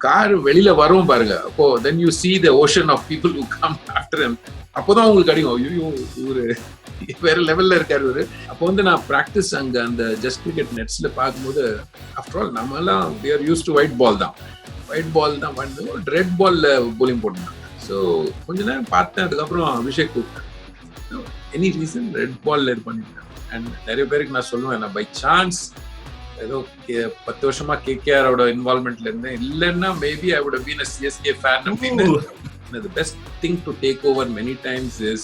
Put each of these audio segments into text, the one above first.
Car வெளியில வரும் பாருங்க, அப்போ then you see the ocean of people who come after him. அப்போதான் உங்களுக்கு கிடைக்கும், ஐயோ இவரு வேற லெவல்ல இருக்காரு இவரு. அப்போ நான் பிராக்டிஸ் அங்க அந்த ஜஸ்ட் கிரிக்கெட் நெட்ஸ்ல பார்க்கும்போது, ஆஃப்டர் ஆல் நம்ம எல்லாம் we are used to white ball தான் வந்து ரெட் பால்ல போலிங் போட்டாங்க. ஸோ கொஞ்ச நேரம் பார்த்தேன், அதுக்கப்புறம் அபிஷேக் கூப்பிட்டேன், எனி ரீசன் ரெட் பால்ல இது பண்ணிட்டேன். அண்ட் நிறைய பேருக்கு நான் சொல்லுவேன், நான் பை சான்ஸ் ஏதோ 10 வருஷமா கேகேஆரோட இன்வால்வ்மெண்ட்ல இருந்தேன், இல்லைன்னா maybe I would have been a CSK fan அப்படின்னு. The best thing to take over many times is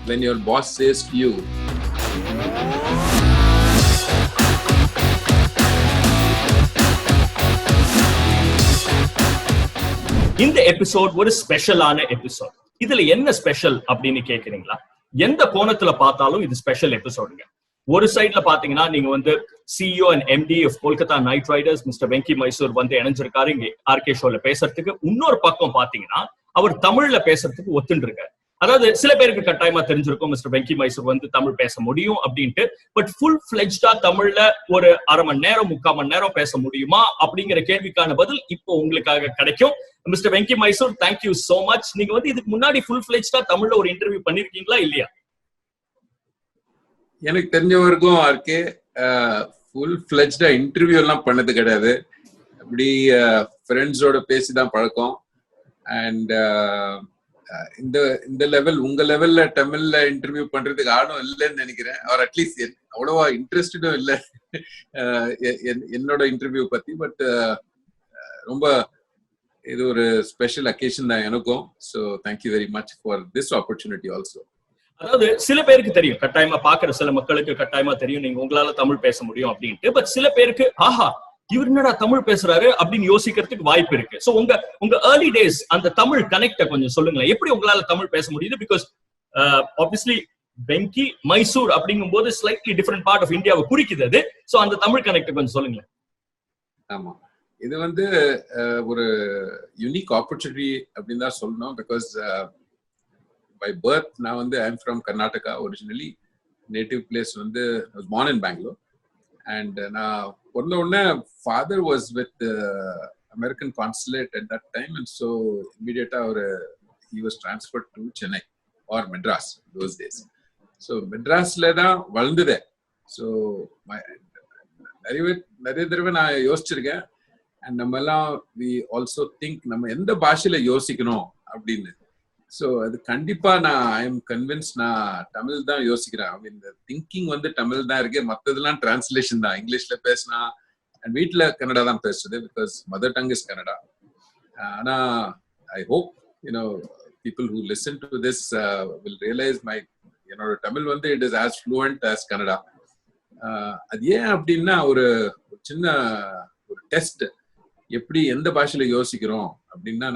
when your boss says to you, இந்த எபிசோட் ஒரு ஸ்பெஷலான எபிசோட். இதுல என்ன ஸ்பெஷல் அப்படின்னு கேக்குறீங்களா? எந்த கோணத்துல பார்த்தாலும் இது ஸ்பெஷல் எபிசோடுங்க. ஒரு சைட்ல பாத்தீங்கன்னா நீங்க CEO and MD of Kolkata Knight Riders mister Venky Mysore இணைஞ்சிருக்காரு இங்க ஆர்கே ஷோல பேசுறதுக்கு. இன்னொரு பக்கம் பாத்தீங்கன்னா அவர் தமிழ்ல பேசுறதுக்கு ஒத்துண்டு இருக்காரு. அதாவது சில பேருக்கு கட்டாயமா தெரிஞ்சிருக்கும் மிஸ்டர் வெங்கி மைசூர் தமிழ் பேச முடியும் அப்படின்ட்டு. பட் ஃபுல் ஃபிளெஜ்டா தமிழ்ல ஒரு அரை மணி நேரம் 3/4 மணி நேரம் பேச முடியுமா அப்படிங்கிற கேள்விக்கான பதில் இப்போ உங்களுக்காக கிடைக்கும். Mister Venky Mysore, thank you so much. நீங்க இதுக்கு முன்னாடி ஃபுல் ஃபிளெஜ்டா தமிழ்ல ஒரு இன்டர்வியூ பண்ணிருக்கீங்களா இல்லையா? எனக்கு தெரிஞ்ச வரைக்கும் ஆர்கே ஃபுல் ஃபிளெஜ்டா இன்டர்வியூ எல்லாம் பண்ணது கிடையாது. அப்படி ஃப்ரெண்ட்ஸோட பேசிதான் பழக்கம். அண்ட் இந்த லெவல், உங்க லெவல்ல தமிழ்ல இன்டர்வியூ பண்றதுக்கு ஆளும் இல்லைன்னு நினைக்கிறேன். அவர் அட்லீஸ்ட் அவ்வளவா இன்ட்ரெஸ்டும் இல்லை என்னோட இன்டர்வியூ பத்தி. பட் ரொம்ப இது ஒரு ஸ்பெஷல் அக்கேஷன் தான் எனக்கும். So thank you very much for this opportunity also. அதாவது சில பேருக்கு தெரியும், கட்டாயமா பாக்குற சில மக்களுக்கு கட்டாயமா தெரியும் நீங்க உங்களால தமிழ் பேச முடியும் அப்படின்ட்டு. பட் சில பேருக்கு ஆஹா இவர் என்னடா தமிழ் பேசுறாரு அப்படின்னு யோசிக்கிறதுக்கு வாய்ப்பு இருக்கு. சோ உங்க ஏர்லி டேஸ் அந்த தமிழ் கனெக்ட கொஞ்சம் சொல்லுங்களேன். எப்படி உங்களால தமிழ் பேச முடியுது? பிகாஸ் ஆப்வியஸ்லி வெங்கி மைசூர் அப்படிங்கும் போது ஸ்லைட்லி டிஃபரெண்ட் பார்ட் ஆஃப் இந்தியாவை குறிக்குது அது. சோ அந்த தமிழ் கனெக்ட கொஞ்சம் சொல்லுங்களேன். ஆமா, இது ஒரு யூனிக் ஆப்பர்ச்சுனிட்டி அப்படின்னு தான் சொல்லணும். பிகாஸ் by birth நான் I'm from Karnataka originally. Native place I was born in Bangalore. And நான் பிறந்த உடனே father was with the American consulate at that time, and so immediately he was transferred to Chennai or Madras those days. So Madrasல தான் வளர்ந்ததே. So நிறைய தடவை நான் யோசிச்சிருக்கேன். And நம்ம எல்லாம் we also think நம்ம எந்த பாஷையில யோசிக்கணும் அப்படின்னு. ஸோ அது கண்டிப்பா ஐ எம் கன்வின்ஸ் நான் தமிழ் தான் யோசிக்கிறேன். இந்த திங்கிங் தமிழ் தான் இருக்கு, மற்றதெல்லாம் டிரான்ஸ்லேஷன் தான். இங்கிலீஷ்ல பேசினா அண்ட் வீட்டில் கன்னடா தான் பேசுறது, because mother tongue is Kannada. ஆனா I hope people who listen to this will realise என்னோட Tamil it is as fluent as Kannada. அது ஏன் அப்படின்னா ஒரு சின்ன ஒரு டெஸ்ட், எப்படி எந்த பாஷையில யோசிக்கிறோம் அப்படின்னா,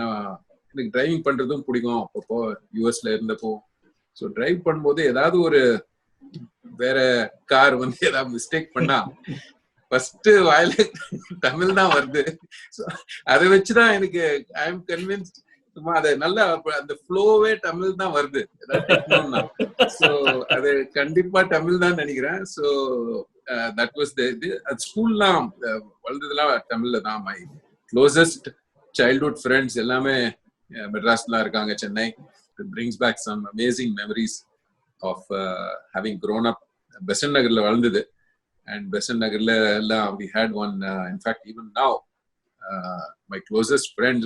எனக்கு டிரைவிங் பண்றதும் பிடிக்கும். அப்பப்போ யூஎஸ்ல இருந்தப்போ ஸோ டிரைவ் பண்ணும்போது ஏதாவது ஒரு வேற கார் ஏதாவது மிஸ்டேக் பண்ணா ஃபர்ஸ்ட் வாயில தமிழ் தான் வருது. ஸோ அதை வச்சுதான் எனக்கு ஐ எம் கன்வின்ஸ்ட் சும்மா அதை நல்லா அந்த ஃப்ளோவே தமிழ் தான் வருது. ஸோ அது கண்டிப்பா தமிழ் தான் நினைக்கிறேன். ஸோ தட் வாஸ் இது. அது ஸ்கூல்லாம் வளர்ந்ததுலாம் தமிழ்ல தான். மை க்ளோசஸ்ட் சைல்ட்ஹுட் ஃப்ரெண்ட்ஸ் எல்லாமே மெட்ராஸ்ல இருக்காங்க, Chennai. It brings back some amazing memories of having grown up. Besant நகர்ல வளர்ந்தது. And பெசன்ட் நகர்ல எல்லாம் we had one in fact even now my closest friends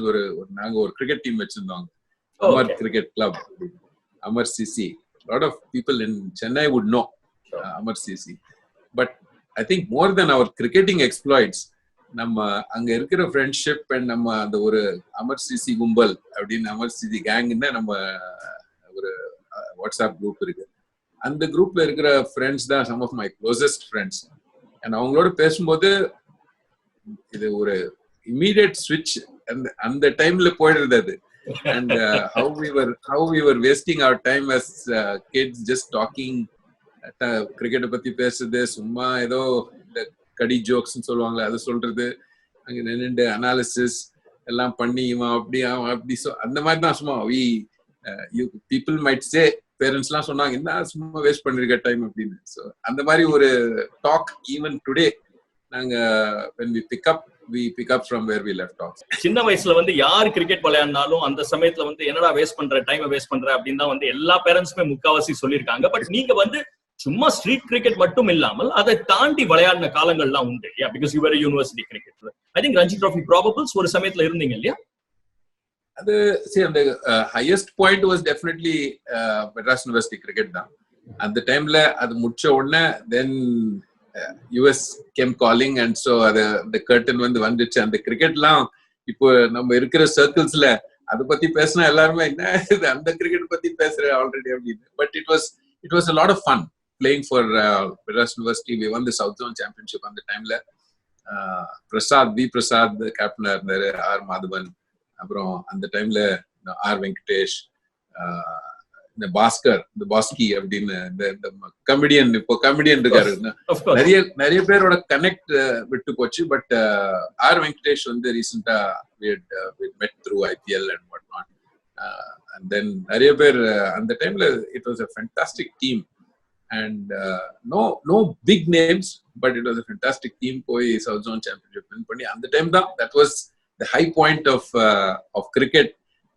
நாங்க ஒரு கிரிக்கெட் டீம் வச்சிருந்தோம், Amar cricket club, Amar CC. lot of people in Chennai would know Amar CC. But I think more than our cricketing exploits, நம்ம அங்க இருக்கிற friendship and நம்ம அந்த ஒரு Amar CC கும்பல் அப்படின்னு, அமர் சிசி கேங்ன்னு நம்ம ஒரு வாட்ஸ்அப் குரூப் இருக்கு. அந்த குரூப்ல இருக்கிற ஃப்ரெண்ட்ஸ் தான் some of my closest friends. And அவங்களோட பேசும்போது இது ஒரு இம்மீடியட் ஸ்விட்ச் அந்த டைம்ல போயிடுறது அது. And how we were wasting our time as kids just talking. கிரிக்கெட்டை பத்தி பேசுறது, சும்மா ஏதோ கடி ஜோக்ஸ் சொல்லுவாங்களே அதை சொல்றது, அங்க நின்று அனாலிசிஸ் எல்லாம் பண்ணி இவன் அப்படி அந்த மாதிரி தான். சும்மா பீப்புள் மைட் சே, பேரண்ட்ஸ் எல்லாம் சொன்னாங்க என்ன சும்மா வேஸ்ட் பண்ணிருக்க டைம் அப்படின்னு. ஸோ அந்த மாதிரி ஒரு டாக் ஈவன் டுடே நாங்க when we pick up we pick up from where we left off. சின்ன வயசுல வந்து யார் கிரிக்கெட் விளையாடினாலும் அந்த சமயத்துல வந்து என்னடா வேஸ்ட் பண்ற, டைம் வேஸ்ட் பண்ற அப்படின்னு தான் வந்து எல்லா பேரண்ட்ஸுமே முக்காவாசி சொல்லியிருக்காங்க. பட் நீங்க வந்து சும்மா ஸ்ட்ரீட் கிரிக்கெட் மட்டும் இல்லாமல் அதை தாண்டி விளையாடின காலங்கள்லாம் உண்டு. Because you are university cricket. I think Ranji trophy probables ஒரு சமயத்துல இருந்தீங்க இல்லையா? அது see அந்த highest point was definitely Madras university cricket தான். அந்த டைம்ல அது முடிச்ச உடனே then US came calling and so அது அந்த கர்டன் வந்து வந்துச்சு. அந்த கிரிக்கெட்லாம் இப்போ நம்ம இருக்கிற சர்க்கிள்ஸ்ல அதை பத்தி பேசினா எல்லாருமே என்ன இது அந்த கிரிக்கெட் பத்தி பேசுற ஆல்ரெடி அப்படின்னு. But it was a lot of fun playing for Madras University. We won the South Zone Championship அந்த டைம்ல. பிரசாத் கேப்டனா இருந்தாரு, ஆர் மாதவன், அப்புறம் அந்த டைம்ல ஆர் வெங்கடேஷ், இந்த பாஸ்கர், இந்த பாஸ்கி அப்படின்னு இந்த கமெடியன், இப்போ கமெடியன் இருக்காரு. நிறைய பேரோட கனெக்ட் விட்டு போச்சு. பட் ஆர் வெங்கடேஷ் வந்து ரீசெண்டா met through IPL and whatnot. And then நிறைய பேர் அந்த டைம்ல it was a fantastic team and no big names, but it was a fantastic team. போய் South Zone Championship win பண்ணி அந்த டைம் தான் that was the high point of cricket.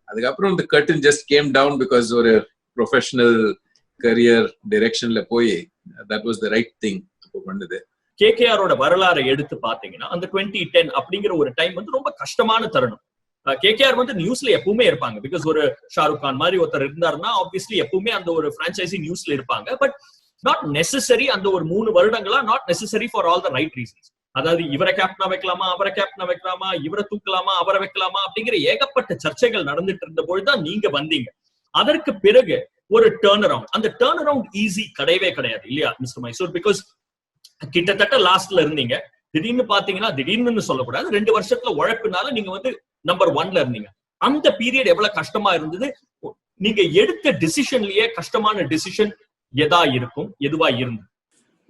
அதுக்கப்புறம் the curtain just came down because ஒரு professional career டைரக்ஷன்ல போய் that was the right thing அப்போ பண்ணது. கேகேஆரோட வரலாறை எடுத்து பாத்தீங்கன்னா அந்த 2010 அப்படிங்கிற ஒரு டைம் வந்து ரொம்ப கஷ்டமான தருணம். கேகேஆர் வந்து நியூஸ்ல எப்பவுமே இருப்பாங்க. பிகாஸ் ஒரு ஷாருக் கான் மாதிரி ஒருத்தர் இருந்தாருன்னா ஆப்வியஸ்லி எப்பவுமே அந்த ஒரு பிரான்சைசி நியூஸ்ல இருப்பாங்க. பட் நாட் நெசசரி அந்த ஒரு 3 வருடங்களா not necessary for all the right reasons. அதாவது இவரை கேப்டனா வைக்கலாமா, அவரை கேப்டனா வைக்கலாமா, இவரை தூக்கலாமா, அவரை வைக்கலாமா அப்படிங்கிற ஏகப்பட்ட சர்ச்சைகள் நடந்துட்டு இருந்த பொழுதுதான் நீங்க வந்தீங்க. அதற்கு பிறகு ஒரு டர்ன் அரவுண்ட். அந்த டர்ன் அரவுண்ட் ஈஸி கிடையவே கிடையாது இல்லையா மிஸ்டர் மைசூர்? பிகாஸ் கிட்டத்தட்ட லாஸ்ட்ல இருந்தீங்க, திடீர்னு பாத்தீங்கன்னா, திடீர்னு சொல்லக்கூடாது, 2 வருஷத்துல உழைப்புனால நீங்க வந்து நம்பர் 1ல இருந்தீங்க. அந்த பீரியட் எவ்வளவு கஷ்டமா இருந்தது? நீங்க எடுத்த டிசிஷன்லயே கஷ்டமான டிசிஷன் எதுவா இருந்தது?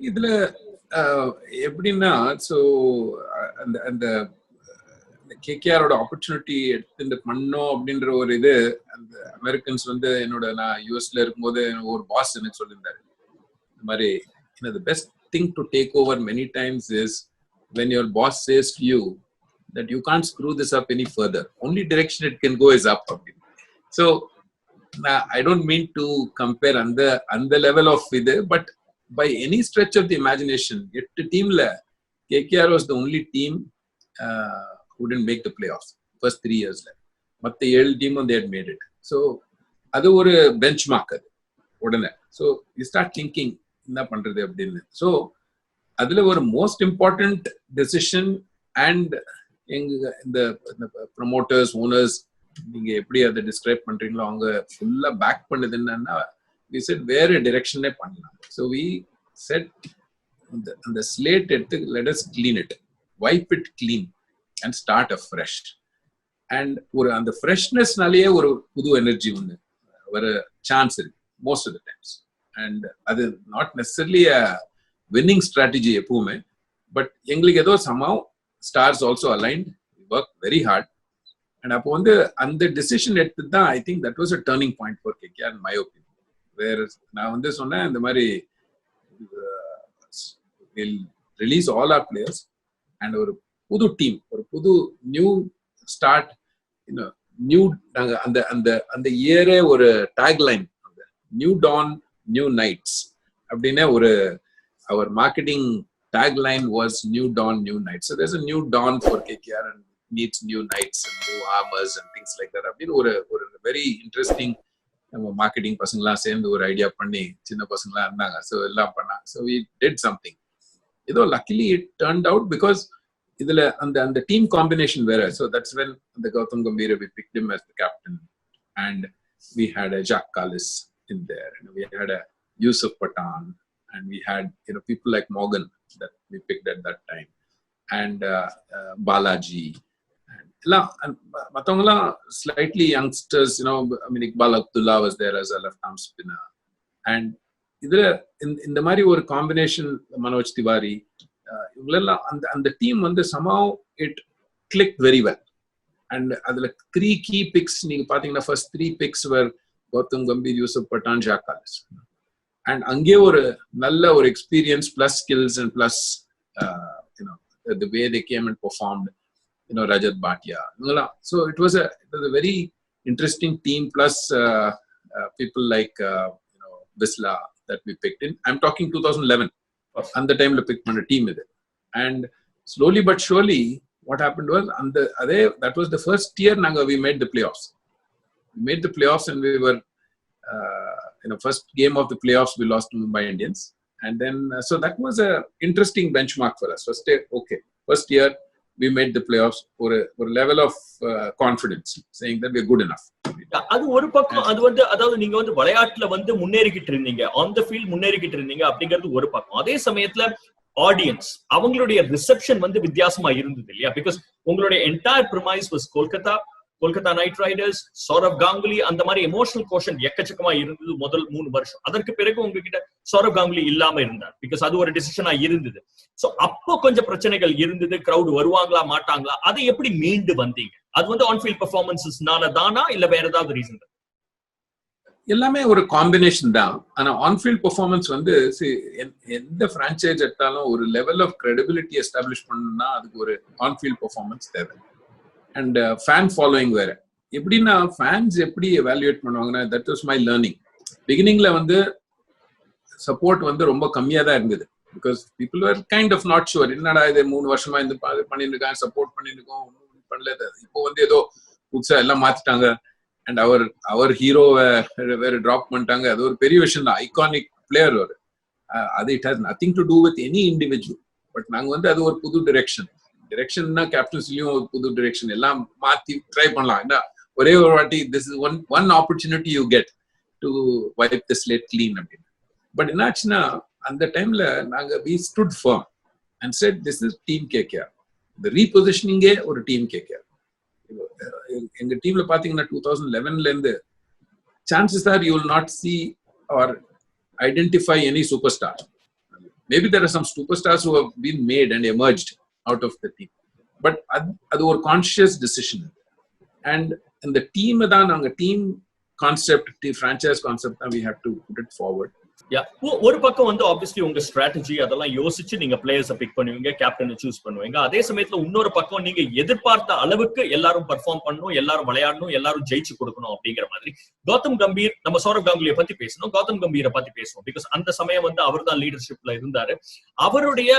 இதுல எப்படின்னா, சோ அந்த கேகேஆரோட ஆப்பர்ச்சுனிட்டி எடுத்து பண்ணோம் அப்படின்ற ஒரு இது அந்த அமெரிக்கன்ஸ் வந்து நான் யூஎஸ்ல இருக்கும்போது ஒரு பாஸ் எனக்கு சொல்லியிருந்தாரு, இந்த மாதிரி the best thing to take over many times is when your boss says to you that you can't screw this up any further, only direction it can go is up. So I don't mean to compare on the level of it, but by any stretch of the imagination, 8 teamல KKR was the only team who didn't make the playoffs first 3 years. மத்த 7 team they had made it. So அது ஒரு benchmark அது உடனே. So you start thinking என்ன பண்றது அப்படின்னு. So அதுல ஒரு most important decision and இந்த promoters, owners, நீங்க எப்படி அதை டிஸ்கிரைப் பண்றீங்களோ அவங்க ஃபுல்லா பேக் பண்ணது என்னன்னா, we said வேற டிரெக்ஷனே பண்ணலாம். So we said அந்த ஸ்லேட் எடுத்து let us clean it, wipe it clean and start afresh. And ஒரு அந்த ஃப்ரெஷ்னஸ்னாலேயே ஒரு புது எனர்ஜி ஒன்று வர சான்ஸ் இருக்கு most of the times. And அது not necessarily a winning strategy எப்பவுமே, but எங்களுக்கு ஏதோ somehow stars also aligned, we worked very hard. And அப்போ அந்த டெசிஷன் எடுத்து தான் I think that was a turning point for KKR in my opinion. வேற நான் சொன்னேன் இந்த மாதிரி will release all our players and ஒரு புது டீம், ஒரு புது நியூ ஸ்டார்ட், நியூ நாங்க அந்த அந்த அந்த இயரே ஒரு tagline, new dawn new knights அப்படின்னே ஒரு our marketing tagline was new dawn new nights. So there's a new dawn for KKR and needs new nights and new armors and things like that. அப்படின்னு ஒரு very interesting நம்ம marketing பசங்களாம் சேர்ந்து ஒரு idea பண்ணி சின்ன பசங்களாம் இருந்தாங்க. ஸோ எல்லாம் பண்ணாங்க. So we did something. ஏதோ luckily it turned out because இதுல அந்த டீம் காம்பினேஷன் வேற. So that's when the Gautam Gambhir, we picked him as the captain and we had a Jack Callis in there and we had a Yusuf Pathan and we had people like Morgan that we picked at that time and Balaji and matavangala slightly youngsters, I mean Iqbal Abdullah was there as a left arm spinner and idhula இந்த மாதிரி ஒரு combination, Manoj Tiwari, இவங்களெல்லாம் அந்த team somehow it clicked very well. And அதுல 3 key picks நீங்க பாத்தீங்கன்னா first 3 picks were Gautam Gambhir, Yusuf Pathan, Jack Callis. And அங்கே ஒரு நல்ல ஒரு experience plus skills and plus the way they came and performed. Rajat Bhatia. So it was a very interesting team, plus people like Bisla that we picked in. I'm talking 2011. And the time we picked a team with it. And slowly but surely, what happened was, that was the first year we made the playoffs. We made the playoffs, and we were, first game of the playoffs, we lost to Mumbai Indians. And then, so that was a interesting benchmark for us. First year, we made the playoffs for a level of confidence, saying that we're good enough. அது ஒரு பக்கம். அது அதாவது நீங்க விளையாட்டுல முன்னேறிக்கிட்டு இருந்தீங்க, on the field முன்னேறிக்கிட்டு இருந்தீங்க அப்படிங்கிறது ஒரு பக்கம். அதே சமயத்துல ஆடியன்ஸ் அவங்களுடைய ரிசெப்ஷன் வித்தியாசமா இருந்தது இல்லையா? பிகாஸ் உங்களுடைய entire premise was Kolkata Knight Riders, Sourav Ganguly, அந்த மாதிரி எமோஷனல் கோஷன் எக்கச்சக்கமா இருந்தது முதல் 3 வருஷம். அதற்கு பிறகு உங்ககிட்ட சௌரவ் காங்குலி இல்லாம இருந்தார், பிகாஸ் அது ஒரு டிசிஷனா இருந்தது. சோ அப்போ கொஞ்சம் பிரச்சனைகள் இருந்தது, கிரௌட் வருவாங்களா மாட்டாங்களா, அதை எப்படி மீண்டு வந்தீங்க? அது ஆன் ஃபீல்ட் பெர்ஃபார்மன்ஸஸ்னால தானா இல்ல வேற ஏதாவது ரீசன்? எல்லாமே ஒரு காம்பினேஷன் தான். ஆனா ஆன் ஃபீல்ட் பெர்ஃபார்மன்ஸ் எந்த பிரான்ச்சைஸ் எடுத்தாலும் ஒரு லெவல் ஆஃப் கிரெடிபிலிட்டி எஸ்டாப்ளிஷ் பண்ணணும்னா அதுக்கு ஒரு ஆன் ஃபீல்ட் பெர்ஃபார்மன்ஸ் தேவை. அண்ட் ஃபேன் ஃபாலோயிங் வேற. எப்படின்னா ஃபேன்ஸ் எப்படி எவாலுவேட் பண்ணுவாங்கன்னா, தட் வாஸ் மை லேர்னிங். பிகினிங்ல சப்போர்ட் ரொம்ப கம்மியா தான் இருந்தது. Because people were kind of not sure, என்னடா இது 3 வருஷமா பண்ணிட்டு இருக்காங்க, சப்போர்ட் பண்ணிட்டு இருக்கோம், பண்ணல. இப்போ ஏதோ புதுசா எல்லாம் மாத்திட்டாங்க, அண்ட் அவர் ஹீரோவை வேற டிராப் பண்ணிட்டாங்க. அது ஒரு பெரிய விஷயம் தான். ஐகானிக் பிளேயர் ஒரு அது it has nothing to do with any individual. But நாங்க அது ஒரு புது டிரெக்ஷன்னா கேப்டன்சிலையும் ஒரு புது டிரெக்ஷன், எல்லாம் மாத்தி ட்ரை பண்ணலாம். என்ன ஒரே ஒரு வாட்டி, this is one opportunity you get to vibe the slate clean அப்படின்னு. பட் என்னாச்சுன்னா அந்த டைம்ல நாங்க we stood firm and said this is team KKR. The repositioning ஒரு டீம் KKR. எங்க டீம்ல பாத்தீங்கன்னா 2011ல இருந்து chances are you will not see or identify any superstar. Maybe there are some superstars who have been made and emerged out of the team, but அது ஒரு conscious decision. And in the team தான் நாங்க team concept, franchise concept that we have to put it forward. ஒரு பக்கம் obviously உங்க strategy அதெல்லாம் யோசிச்சு நீங்க பிளேயர்ஸை பிக் பண்ணுவீங்க, கேப்டனை சூஸ் பண்ணுவீங்க. அதே சமயத்துல இன்னொரு பக்கம் நீங்க எதிர்பார்த்த அளவுக்கு எல்லாரும் பெர்ஃபார்ம் பண்ணணும், எல்லாரும் விளையாடணும், எல்லாரும் ஜெயிச்சு கொடுக்கணும் அப்படிங்கிற மாதிரி. கௌதம் கம்பீர், நம்ம சௌரவ் காங்குலியை பத்தி பேசணும், கௌதம் கம்பீரை பத்தி பேசுவோம். பிகாஸ் அந்த சமயம் அவர் தான் லீடர்ஷிப்ல இருந்தாரு. அவருடைய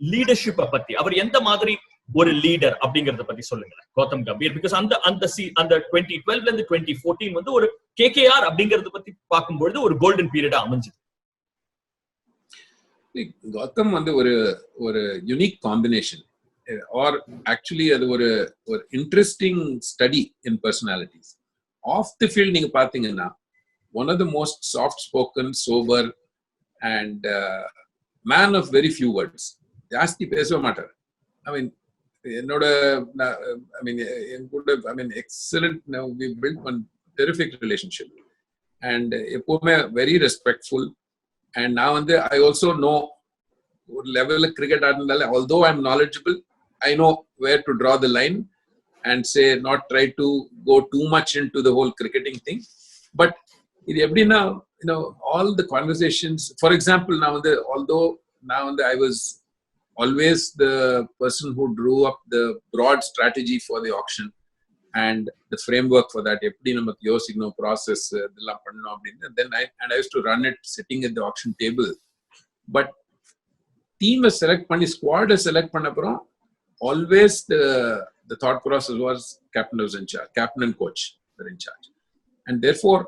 லீடர்ஷிப்பை பத்தி, அவர் எந்த மாதிரி ஒரு லீடர் அப்படிங்கறத பத்தி சொல்லுங்க கௌதம் கம்பீர். பிகாஸ் அந்த 2012ல இருந்து 2014 ஒரு KKR அப்படிங்கறத பத்தி பார்க்கும்போது ஒரு கோல்டன் பீரியடா அமைஞ்சது. கௌதம் ஒரு யூனிக் காம்பினேஷன், ஆர் ஆக்சுவலி அது ஒரு interesting study in personalities. Off the field நீங்க பாத்தீங்கன்னா one of the most soft spoken, sober and man of very few words. ஜாஸ்தி பேசவே மாட்டார். என்னோட excellent, we built one terrific relationship and எப்பவுமே very respectful. And now I also know ஒரு லெவல்ல cricket ஆடுறதால, although I'm knowledgeable, I know where to draw the line and say not try to go too much into the whole cricketing thing. But இது எப்படின்னா, all the conversations, for example, although I was always the person who drew up the broad strategy for the auction and the framework for that, eppadi namak yosikano process idella pannom appadina, then I used to run it sitting at the auction table. But team select panni, squad select panna appuram, always the thought process was captain was in charge, captain and coach were in charge. And therefore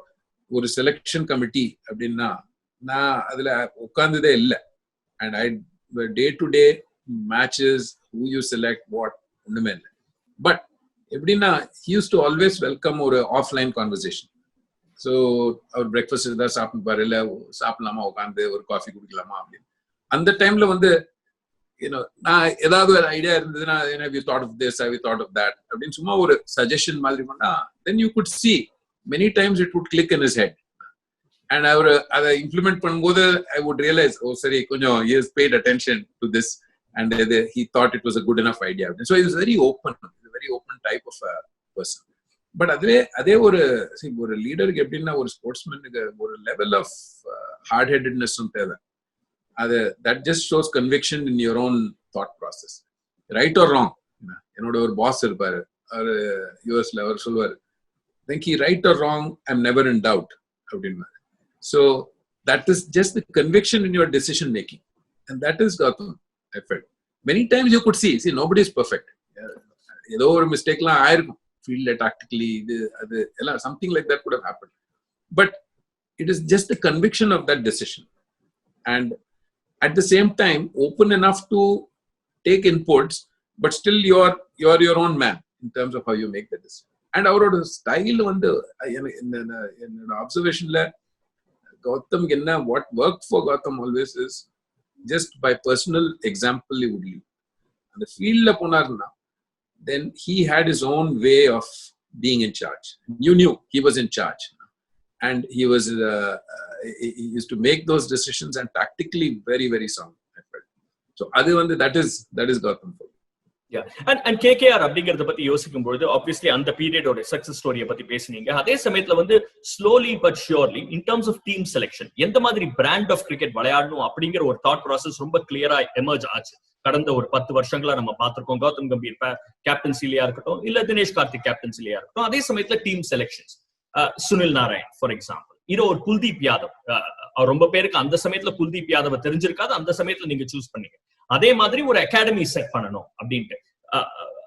ஒரு selection committee அப்படின்னா நான் அதுல உட்கார்ந்ததே இல்லை. And I day to day matches, who you select, what, ஒண்ணுமே இல்லை. But எப்படின்னா he used to always welcome ஒரு offline conversation. So அவர் breakfast ஏதாவது சாப்பிடுப்பாரு, இல்லை சாப்பிடலாமா, உட்காந்து ஒரு காஃபி குடிக்கலாமா அப்படின்னு. அந்த டைம்ல நான் ஏதாவது ஒரு ஐடியா இருந்ததுன்னா, we thought of this, we thought of that அப்படின்னு சும்மா ஒரு சஜஷன் மாதிரி பண்ணா, then you could see many times it would click in his head. And அதை இம்ப்ளிமெண்ட் பண்ணும்போது I would realize, சரி கொஞ்சம் he has paid attention to this and he thought it was a good enough idea. So he was very open, a very open type of a person. But அதே ஒரு லீடருக்கு எப்படின்னா, ஒரு ஸ்போர்ட்ஸ்மேனுக்கு ஒரு level of heart ஹெட்டட்னஸ் தேவை. that just shows conviction in your own thought process, right or wrong. என்னோட ஒரு pass இருப்பாரு, அவர் யூஎஸ்ல, அவர் சொல்லுவாரு, Venky, right or wrong, I'm never in doubt. So that is just the conviction in your decision making, and that is Gautam. I felt many times you could see nobody is perfect. ஏதோ ஒரு மிஸ்டேக்லாம் ஆயிருக்கும் ஃபீல்ட்ல, tactically இது அது எல்லாம் something like that could have happened, but it is just the conviction of that decision, and at the same time open enough to take inputs, but still you're your own man in terms of how you make the decision. And அவரோட style வந்து என்னோட அப்சர்வேஷன்ல Gautam என்ன what worked for Gautam always is just by personal example he would lead. அந்த ஃபீல்ட்ல போனார்னா then he had his own way of being in charge. You knew he was in charge, and he he used to make those decisions, and tactically very very sound, I felt. So adu vandu that is Gautam for me. Yeah, and KKR அப்படிங்கறத பத்தி யோசிக்கும் பொழுது obviously அந்த பீரியடோட success ஸ்டோரியை பத்தி பேசுனீங்க. அதே சமயத்துல வந்து slowly but surely in terms of team selection எந்த மாதிரி பிராண்ட் ஆஃப் கிரிக்கெட் விளையாடணும் அப்படிங்கிற ஒரு தாட் ப்ராசஸ் ரொம்ப கிளியரா எமர்ஜ் ஆச்சு. கடந்த ஒரு 10 வருஷங்களா நம்ம பார்த்திருக்கோம். கௌதம் கம்பீர் கேப்டன்சிலியா இருக்கட்டும், இல்ல தினேஷ் கார்த்திக் கேப்டன்சிலியா இருக்கட்டும். அதே சமயத்துல team selections, Sunil Narayan for example, இது ஒரு குல்தீப் யாதவ், ரொம்ப பேருக்கு அந்த சமயத்துல குல்தீப் யாதவ தெரிஞ்சிருக்காது, அந்த சமயத்துல நீங்க சூஸ் பண்ணீங்க. அதே மாதிரி ஒரு அகாடமி செட் பண்ணணும் அப்படின்ட்டு,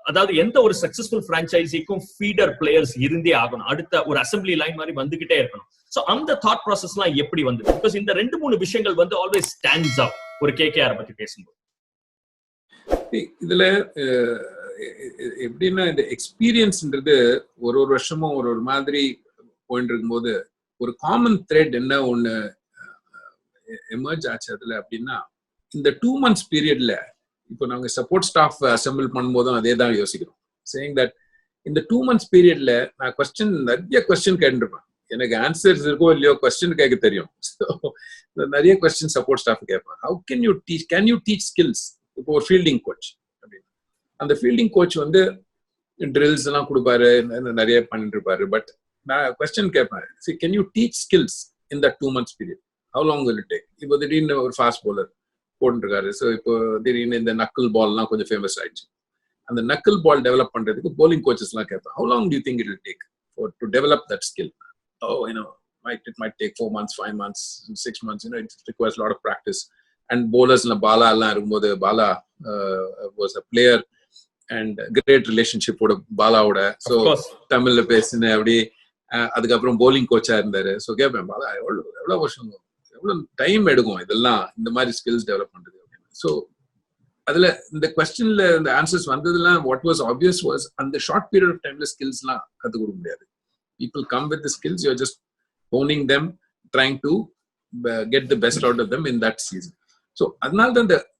அதாவது எந்த ஒரு சக்சஸ்ஃபுல் பிரான்ச்சைசிக்கும் ஃபீடர் பிளேயர்ஸ் இருந்தே ஆகணும், அடுத்த ஒரு அசம்பிளி லைன் மாதிரி வந்துகிட்டே இருக்கணும். சோ அந்த தாட் ப்ராசஸ் எல்லாம் எப்படி வந்தது? பிகாஸ் இந்த 2-3 விஷயங்கள் வந்து ஆல்வேஸ் ஸ்டாண்ட்ஸ் அவுட் ஒரு கேகேஆர் பத்தி பேசும்போது. இதுல எப்படின்னா இந்த எக்ஸ்பீரியன்ஸ்ன்றது ஒரு வருஷமும் ஒரு மாதிரி போயிட்டு இருக்கும்போது ஒரு காமன் த்ரெட் என்ன ஒண்ணு எமர்ஜ் ஆச்சு அதுல அப்படின்னா, இந்த 2 months பீரியட்ல இப்போ நாங்க சப்போர்ட் ஸ்டாஃப் அசெம்பிள் பண்ணும்போதும் அதே தான் யோசிக்கிறோம். சேயிங் தட் இந்த 2 months பீரியட்ல நான் நிறைய கொஸ்டின் கேட்டுருப்பேன். எனக்கு ஆன்சர்ஸ் இருக்கோ இல்லையோ கொஸ்டின் கேட்க தெரியும். நிறைய கொஸ்டின் சப்போர்ட் ஸ்டாஃப் கேட்பேன். How can you teach skills? இப்போ ஒரு ஃபீல்டிங் கோச் அப்படின்னு, அந்த ஃபீல்டிங் கோச் வந்து ட்ரில்ஸ் எல்லாம் கொடுப்பாரு, நிறைய பண்ணிட்டு இருப்பாரு. பட் நான் கொஸ்டின் கேட்பேன், can you teach skills in the 2 months period? How long will it take? இப்போ திடீர்னு ஒரு ஃபாஸ்ட் பவுலர் போட்டுருக்காரு. ஸோ இப்போ திடீர்னு இந்த நக்கிள் பால்லாம் கொஞ்சம் ஃபேமஸ் ஆயிடுச்சு. அந்த நக்கிள் பால் டெவலப் பண்றதுக்கு போலிங் கோச்சஸ் எல்லாம் கேட்பேன், how long to you think it will take to develop that skill? It might take 4 months, 5 months, 6 months. It requires a lot of practice. And bowlers la Bala alla irumbodhu, Bala was a player and great relationship oda Bala oda. So Tamil la pesina apdi adukaprom bowling coach ah irundaru. So kepen Bala evlo varsham evlo time edukum idella indha mari skills develop pandradhu. So adula இந்த questionல the answers vandadilla what was obvious was and the short period of time la skills la kathu kodukka mudiyadhu. People come with the skills, you're just honing them, trying to get the best out of them in that season. So adnal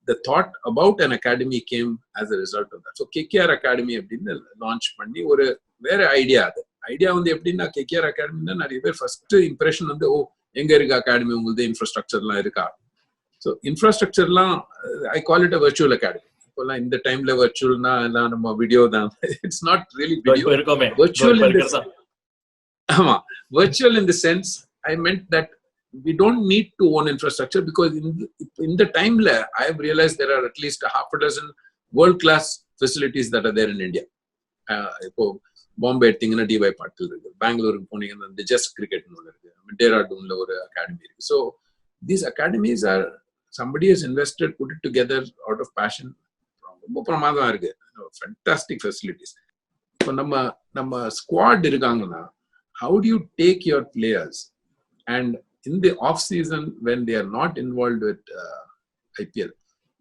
the thought about an academy came as a result of that. So KKR Academy அப்படினு launch பண்ணி ஒரு வேற idea வந்து எப்படின்னா, KKR Academy நிறைய பேர் first impression வந்து எங்க இருக்கு அகாடமி, உங்களுக்கு இன்ஃப்ராஸ்ட்ரக்சர்லாம் இருக்கா? ஸோ இன்ஃப்ராஸ்ட்ரக்சர்லாம் I call it a virtual academy. இப்போலாம் இந்த டைம்ல வர்ச்சுவல்னா எல்லாம் நம்ம வீடியோ தான். It's not really video, virtual. ஆமா, virtual in the sense I meant that we don't need to own infrastructure, because in the time I have realized there are at least a half a dozen world class facilities that are there in India. Ipo Bombay எடுத்தீங்கன்னா DY Patil இருக்கு, Bangalore போனீங்கன்னா the Just Cricket ஒன்னு இருக்கு, Dehradunல ஒரு academy இருக்கு. So these academies are, somebody has invested, put it together out of passion. ரொம்ப பிரமாதமா இருக்கு, fantastic facilities. இப்போ நம்ம ஸ்குவாட் இருக்காங்கன்னா, how do you take your players and in the off season when they are not involved with IPL,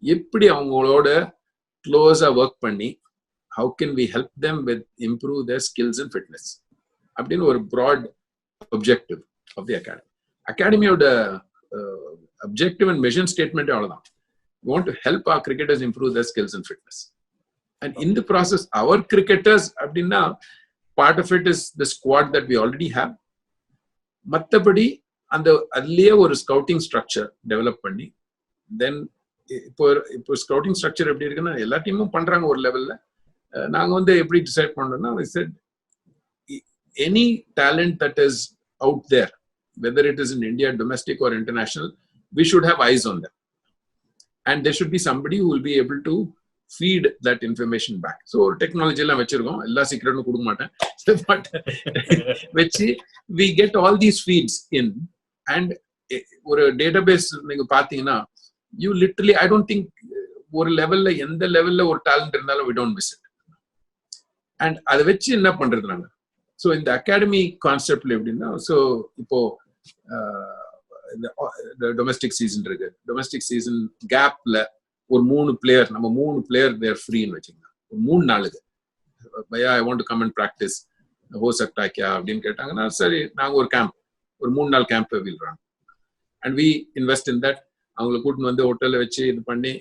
எப்படி அவங்களோட closer work பண்ணி how can we help them with improve their skills and fitness அப்படின்னு ஒரு broad objective of the academy ஓட objective and mission statement அவ்வளவுதான். We want to help our cricketers improve their skills and fitness, and in the process our cricketers அப்படின்னா part of it is the squad that we already have. மத்தபடி அந்த அதுலயே ஒரு scouting structure develop பண்ணி, தென் இப்போ scouting structure எப்படி இருக்குன்னா, எல்லா டீமும் பண்றாங்க ஒரு லெவல்ல. நாங்க வந்து எப்படி டிசைட் பண்ணோம்னா, we said any talent that is out there, whether it is in India, domestic or international, we should have eyes on them, and there should be somebody who will be able to feed that information back. So technology எல்லாம் வச்சிருக்கோம், எல்லா சீக்கிரட்டும் கொடுக்க மாட்டேன், but வச்சு we get all these feeds in, and ஒரு database நீங்க பாத்தீங்கன்னா you literally, I don't think ஒரு லெவல்ல எந்த லெவல்ல ஒரு டேலண்ட் இருந்தாலும் we don't miss it. And அதை வச்சு என்ன பண்றது நாங்க? ஸோ இந்த அகாடமி கான்செப்ட்ல எப்படின்னா, ஸோ இப்போ டொமஸ்டிக் சீசன் இருக்கு, டொமஸ்டிக் சீசன் கேப்ல ஒரு 3 பிளேயர், நம்ம 3 பிளேயர் தேர் ஃப்ரீன்னு வச்சுக்கலாம், ஒரு 3 நாளுக்கு பையா I want to come and practise ஹோ சக்டா கியா அப்படின்னு கேட்டாங்கன்னா, சரி நாங்கள் ஒரு கேம்ப், ஒரு 3 நாள் கேம்ப் வில்றாங்க, and we invest in that. அவங்களை கூட்டின்னு வந்து ஹோட்டலில் வச்சு இது பண்ணி,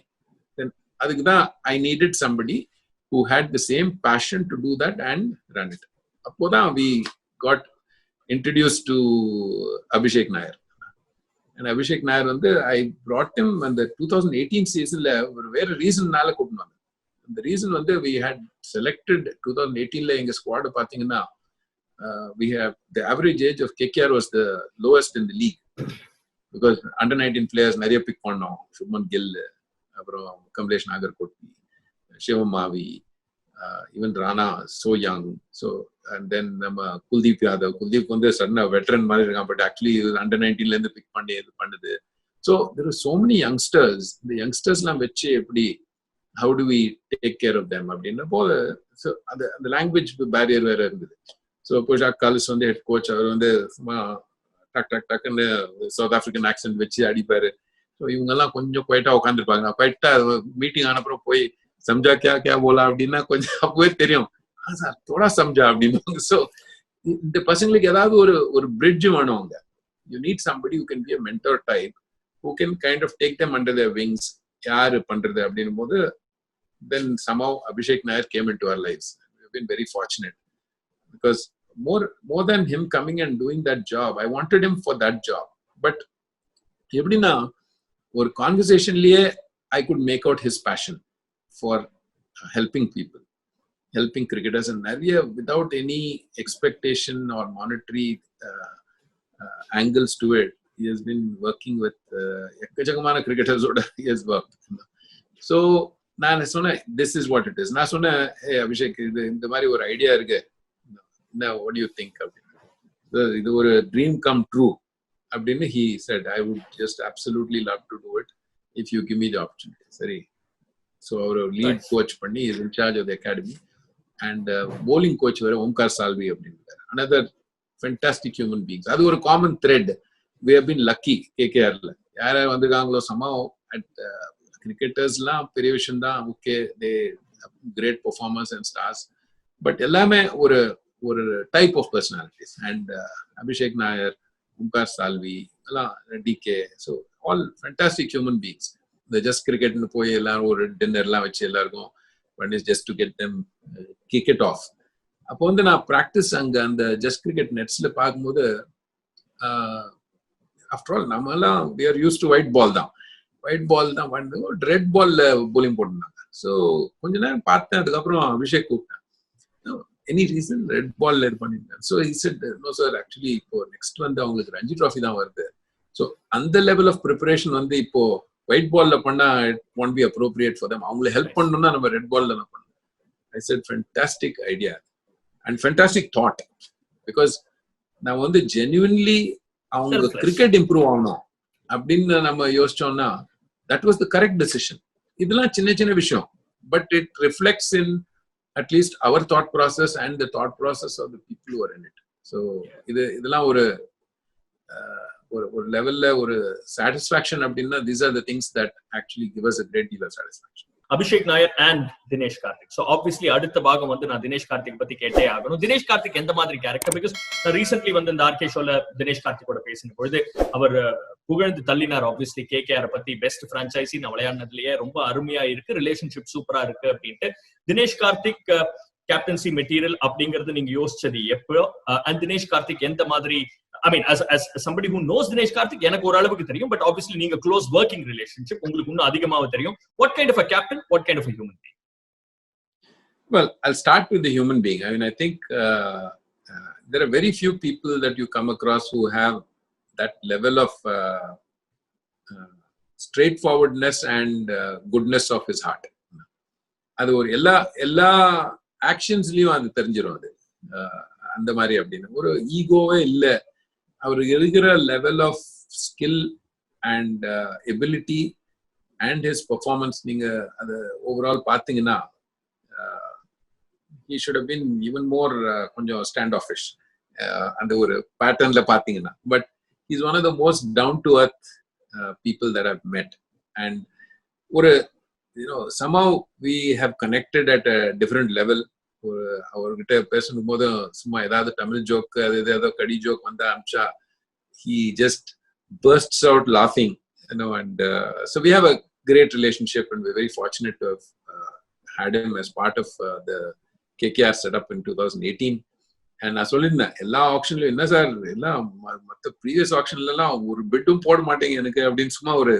தென் அதுக்கு தான் ஐ needed somebody who had the same passion to do that and run it. அப்போதான் we got introduced to Abhishek Nair. And Abhishek Nair வந்து I brought him அந்த 2018 சீசன்ல ஒரு வேற ரீசன்னால கூட்டிட்டு வந்தேன். அந்த ரீசன் வந்து we had selected 2018ல எங்க ஸ்குவாட் பாத்தீங்கன்னா, we have the average age of KKR was the lowest in the league because under 19 players நிறைய பிக் பண்ணோம். சுமன் கில், அப்புறம் Kamlesh Nagarkoti, Shivamavi, even Rana, so young. So, and then Kuldeep Yadav. Kuldeep வந்து சடனா veteran மாதிரி இருக்கான், but actually under 19ல இருந்து big பண்ணி இது பண்ணுது. So there are so many youngsters. The youngsters எல்லாம் வச்சு எப்படி, how do we take care of them அப்படின்னா போது. ஸோ அந்த லாங்குவேஜ் பேரியர் வேற இருந்தது. ஸோ இப்போ காலிஸ் வந்து ஹெட் கோச், அவர் வந்து சும்மா டக்குன்னு சவுத் ஆப்பிரிக்கன் ஆக்சென்ட் வச்சு அடிப்பாரு. ஸோ இவங்கெல்லாம் கொஞ்சம் குவைட்டா உட்காந்துருப்பாங்க. நான் குவைட்டா மீட்டிங் ஆனப்புறம் போய் சம்ஜா கியா கியா போலா அப்படின்னா கொஞ்சம் அப்பவே தெரியும், சார் தோடா சம்ஜா அப்படின்னு. ஸோ இந்த பசங்களுக்கு ஏதாவது ஒரு பிரிட்ஜ் வேணும் அங்க. You need somebody who can be a mentor type, who can kind of take them under their wings. யாரு பண்றது அப்படின்னும் போது then somehow Abhishek Nair came into our lives. We've been very fortunate because more than him coming and doing that job, I wanted him for that job. But எப்படின்னா ஒரு கான்வர்சேஷன்லயே I could make out his passion for helping people, helping cricketers, and without any expectation or monetary angles to it. He has been working with ekkajagamana cricketers oda he has worked. So நான் சொன்னேன், this is what it is. நான் சொன்னேன், hey Abhishek, இந்த மாதிரி ஒரு idea இருக்கு, what do you think அப்படின்னு. இது ஒரு dream come true அப்படின்னு he said, I would just absolutely love to do it if you give me the opportunity. சரி, ஸோ அவர் லீட் கோச் பண்ணி is in charge of the academy. And bowling coach வேற ஓம்கார் சால்வி அப்படின்னு, another fantastic human beings. அது ஒரு common thread. we have been lucky KKRல யார் யார் வந்திருக்காங்களோ somehow at கிரிக்கெட்டர்ஸ்லாம் பெரிய விஷயம் தான், okay they great performers and stars, but எல்லாமே ஒரு type of personalities. And Abhishek Nair, Omkar Salvi எல்லாம், DK, so all fantastic human beings. இந்த ஜஸ்ட் கிரிக்கெட்னு போய் எல்லாரும் ஒரு டின்னர்லாம் வச்சு எல்லாருக்கும் one is just to get them kick it off. அப்போ வந்து நான் ப்ராக்டிஸ் அங்கே அந்த ஜஸ்ட் கிரிக்கெட் நெட்ஸ்ல பார்க்கும்போது, ஆஃப்டர் ஆல் நம்ம எல்லாம் we are used to white ball தான் வந்து ரெட் பால்ல போலிங் போட்டிருந்தாங்க. ஸோ கொஞ்ச நேரம் பார்த்தேன், அதுக்கப்புறம் அபிஷேக் கூப்பிட்டேன், எனி ரீசன் ரெட் பால்ல இது பண்ணிருந்தேன். So he said no sir, actually இப்போ நெக்ஸ்ட் வந்து அவங்களுக்கு ரஞ்சி ட்ராஃபி தான் வருது. ஸோ அந்த லெவல் ஆஃப் ப்ரிப்பரேஷன் வந்து இப்போ ஒயிட் பால்ல பண்ணா it won't be appropriate for them. அவங்களை ஹெல்ப் பண்ணணும்னா நம்ம ரெட் பால்ல தான் பண்ணணும். I said fantastic idea and fantastic thought, because நான் வந்து genuinely அவங்க கிரிக்கெட் இம்ப்ரூவ் ஆகணும் அப்படின்னு நம்ம யோசிச்சோம்னா that was the correct decision. இதெல்லாம் சின்ன சின்ன விஷயம், but it reflects in at least our thought process and the thought process of the people who are in it. So இதெல்லாம் ஒரு லெவல்ல ஒரு சாட்டிஸ்ஃபேக்ஷன் அப்படின்னா, these are the things that actually give us a great deal of satisfaction. Abhishek Nair and Dinesh Karthik. So obviously அடுத்த பாகம் வந்து நான் தினேஷ் கார்த்திக் பத்தி கேட்டே ஆகணும். தினேஷ் கார்த்திக் எந்த மாதிரி கேரக்டர்? பிகாஸ் நான் ரீசென்ட்லி வந்து இந்த ஆர்கே ஷோல தினேஷ் கார்த்திகோட பேசின பொழுது அவர் புகழ்ந்து தள்ளினார். ஆப்வியஸ்லி KKR பத்தி பெஸ்ட் பிரான்ச்சைசி நான் விளையாடினதுலயே ரொம்ப அருமையா இருக்கு, ரிலேஷன்ஷிப் சூப்பரா இருக்கு அப்படின்ட்டு. தினேஷ் கார்த்திக் கேப்டன்சி மெட்டீரியல் அப்படிங்கறது நீங்க யோசிச்சது எப்போ? அண்ட் தினேஷ் கார்த்திக் எந்த மாதிரி, I mean, as somebody who knows Dinesh Karthik, எனக்கு ஒரு அளவுக்கு தெரியும், but obviously நீங்க close working relationship, உங்களுக்கு இன்னும் அதிகமாக தெரியும். What kind of a captain? What kind of a human being? Well, I'll start with the human being. I mean, I think there are very few people that you come across who have that level of straightforwardness and goodness of his heart. அது ஒரு எல்லா எல்லா ஆக்ஷன்ஸ்லயும் அது தெரிஞ்சிடும். அது அந்த மாதிரி அப்படின்னு ஒரு ஈகோவே இல்லை. அவர் இருக்கிற level of skill and ability and his performance நீங்க அது ஓவரால் பாத்தீங்கன்னா he should have been even more கொஞ்சம் standoffish அந்த ஒரு பேட்டர்ன்ல பாத்தீங்கன்னா. But he's one of the most down to earth people that I've met, and ஒரு somehow we have connected at a different level. அவர்கிட்ட பேசும்போது சும்மா ஏதாவது தமிழ் ஜோக் அது ஏதாவது கடி ஜோக் வந்தா Amsa he just bursts out laughing, and so we have a great relationship, and we're very fortunate to have had him as part of the KKR setup in 2018. And நான் சொல்லியிருந்தேன் எல்லா ஆக்ஷன்லயும் என்ன சார் எல்லாம் மற்ற ப்ரீவியஸ் ஆக்ஷன்ல எல்லாம் ஒரு பெட்டும் போட மாட்டேங்க எனக்கு அப்படின்னு சும்மா ஒரு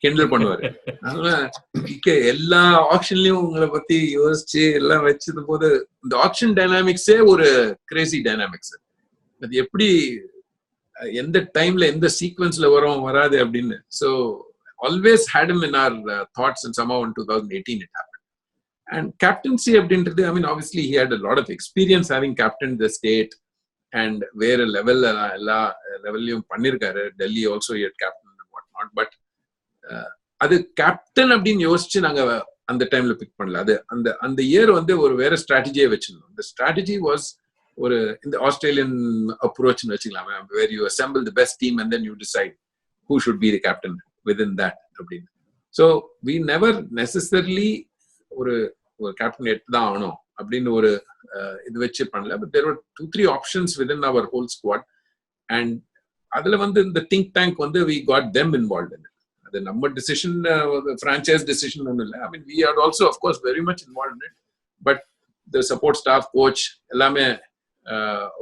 கிண்டல் பண்ணுவாரு. அதனால எல்லா ஆக்ஷன்லயும் உங்களை பத்தி யோசிச்சு எல்லாம் வச்சது போது இந்த ஆக்ஷன் டைனாமிக்ஸே ஒரு கிரேசி டைனாமிக்ஸ். அது எப்படி எந்த டைம்ல எந்த சீக்வன்ஸ்ல வரும் வராது அப்படின்னு. So always had him in our thoughts, and somehow in 2018 it happened. And captaincy அப்படின்றது, I mean obviously he had a lot of experience having captained the state and வேற லெவல் எல்லா லெவல்லையும் பண்ணிருக்காரு. Delhi also he had captained and what not, but அது captain அப்படின்னு யோசிச்சு நாங்க அந்த டைம்ல பிக் பண்ணல. அது அந்த அந்த இயர் வந்து ஒரு வேற ஸ்ட்ராட்டஜியை வச்சிருந்தோம். the strategy was ஒரு இந்த ஆஸ்திரேலியன் அப்ரோச்னு வச்சுக்கலாமே, where you assemble the best team and then you decide who should be the captain within that அப்படின்னு. So we never necessarily ஒரு கேப்டன் எடுத்து தான் ஆகணும் அப்படின்னு ஒரு இது வச்சு பண்ணல. But there were 2-3 options within our whole squad, and அதுல வந்து இந்த திங்க் டேங்க் வந்து we got them involved in it. அது நம்ம டிசிஷன் franchise டிசிஷன் ஒன்றும் இல்லை. I mean we are also of course very much involved in it, but the support staff, coach எல்லாமே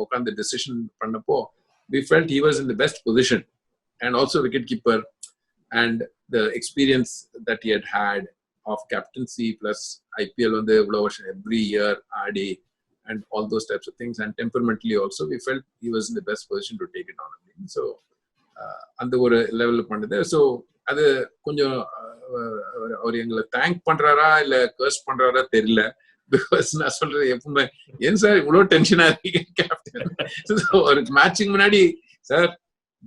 உட்காந்து டிசிஷன் பண்ணப்போ we felt he was in the best position, and also wicket keeper and the experience that he had of captaincy plus IPL on the every year RD and all those types of things, and temperamentally also we felt he was in the best position to take it on. So அந்த ஒரு லெவல்ல பண்ணது. So அது கொஞ்சம் அவர் எங்களை thank பண்றாரா இல்ல கர்ஸ் பண்றாரா தெரியல. பிகாஸ் நான் சொல்றது எப்பவுமே ஏன் சார் இவ்வளவு டென்ஷனா இருக்கீங்க கேப்டன், ஒரு மேட்சிங் முன்னாடி சார்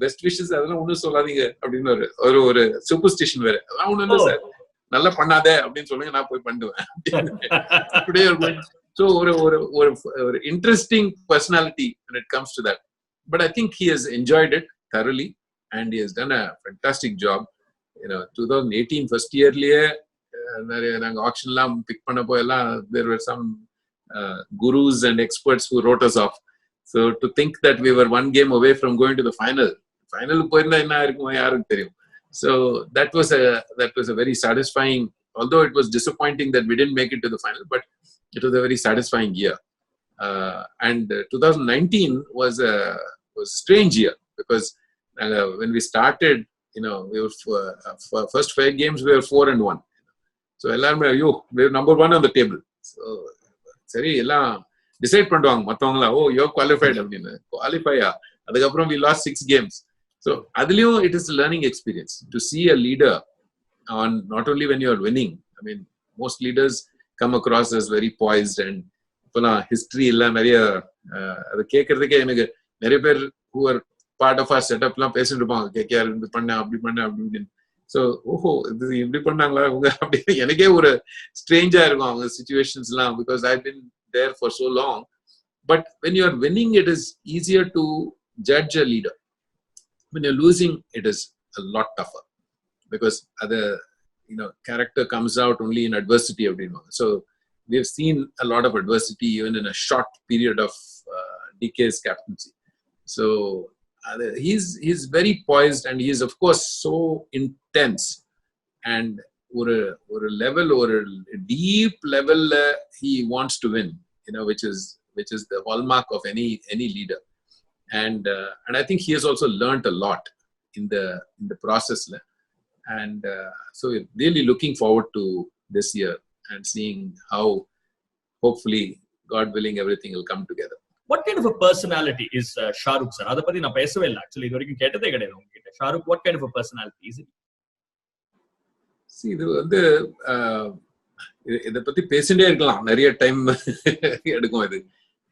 பெஸ்ட் விஷஸ் அதெல்லாம் ஒண்ணும் சொல்லாதீங்க அப்படின்னு ஒரு ஒரு சூப்பர்ஸ்டிஷன் வேற, அதெல்லாம் ஒண்ணும் இல்லை சார் நல்லா பண்ணாத அப்படின்னு சொல்லுங்க, நான் போய் பண்ணுவேன் அப்படியே. ஸோ ஒரு ஒரு ஒரு interesting personality when it comes to that, but I think he has enjoyed it thoroughly and he has done a fantastic job. 2018 first yearலயே நிறைய நாங்க ஆக்ஷன்லாம் பிக் பண்ணப்போ எல்லாம் there were some gurus and experts who wrote us off. So to think that we were one game away from going to the final போயிருந்தா என்ன இருக்குமோ யாருக்கு தெரியும். So that was a very satisfying, although it was disappointing that we didn't make it to the final, but it was a very satisfying year. And 2019 was a strange year because when we started, we were first 5 games we were 4-1. So எல்லாருமே ஐயோ we were number 1 on the table. So சரி எல்லாம் decide பண்ணுவாங்க மத்தவங்களா, ஓ யோ qualified அப்படின்னு. குவாலிஃபையா அதுக்கப்புறம் we lost 6 games. So அதுலயும் it is a learning experience to see a leader on not only when you are winning. I mean most leaders come across as very poised, and இப்போலாம் history எல்லாம் நிறைய அதை கேட்கறதுக்கே எனக்கு நிறைய பேர் who are part of our setup எல்லாம் பேசிட்டு இருப்பாங்க, கேட்க இது பண்ண அப்படி பண்ண அப்படின்னு. ஸோ ஓஹோ இது இப்படி பண்ணாங்களா அவங்க அப்படின்னு எனக்கே ஒரு ஸ்ட்ரேஞ்சா இருக்கும் அவங்க சிச்சுவேஷன்ஸ் எல்லாம், because I been there for so long. But when you are winning it is easier to judge a leader. when you're losing it is a lot tougher because other character comes out only in adversity அப்படினு. So we have seen a lot of adversity even in a short period of DK's captaincy. So he's very poised, and he is of course so intense, and ஒரு level or a deep level he wants to win, which is the hallmark of any leader. And I think he has also learned a lot in the process, and so we're really looking forward to this year and seeing how hopefully God willing everything will come together. What kind of a personality is Shah Rukh sir? Adha pathi na pesave illa actually idu varaikum kettadhe kedaiyadhu ungitta. Shah Rukh what kind of a personality is it? See, இது வந்து இதை பத்தி பேசிட்டே இருக்கலாம், நிறைய time எடுக்கும் இது.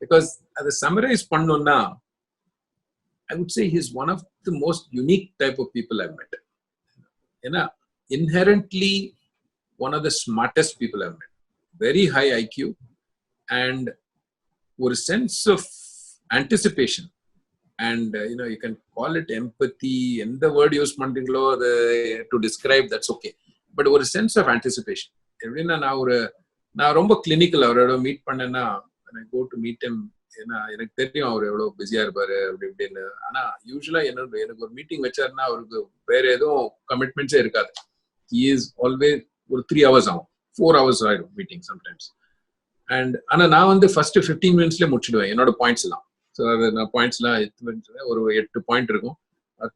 Because அதை சம்மரைஸ் பண்ணோம்னா I would say he's one of the most unique type of people I've met. ஏன்னா inherently one of the smartest people I've met. Very high IQ and ஒரு sense of anticipation and you can call it empathy. எந்த word use பண்றீங்களோ அது to describe, that's okay. But ஒரு sense of anticipation. எப்படின்னா நான் ரொம்ப clinical அவரோட meet பண்ணேன்னா when I go to meet him, ஏன்னா எனக்கு தெரியும் அவர் எவ்வளவு பிஸியா இருப்பாரு அப்படி இப்படின்னு. ஆனா யூஸ்வலா எனக்கு ஒரு மீட்டிங் வச்சாருன்னா அவருக்கு வேற எதுவும் கமிட்மெண்ட்ஸே இருக்காது. He is always ஒரு 3 hours ஆகும், 4 hours ஆயிடும் மீட்டிங் சம்டைம்ஸ். அண்ட் ஆனா நான் வந்து ஃபர்ஸ்ட் 15 minutesல முடிச்சிடுவேன் என்னோட பாயிண்ட்ஸ் எல்லாம். ஸோ அது நான் பாயிண்ட்ஸ் எல்லாம் ஒரு 8 பாயிண்ட் இருக்கும்,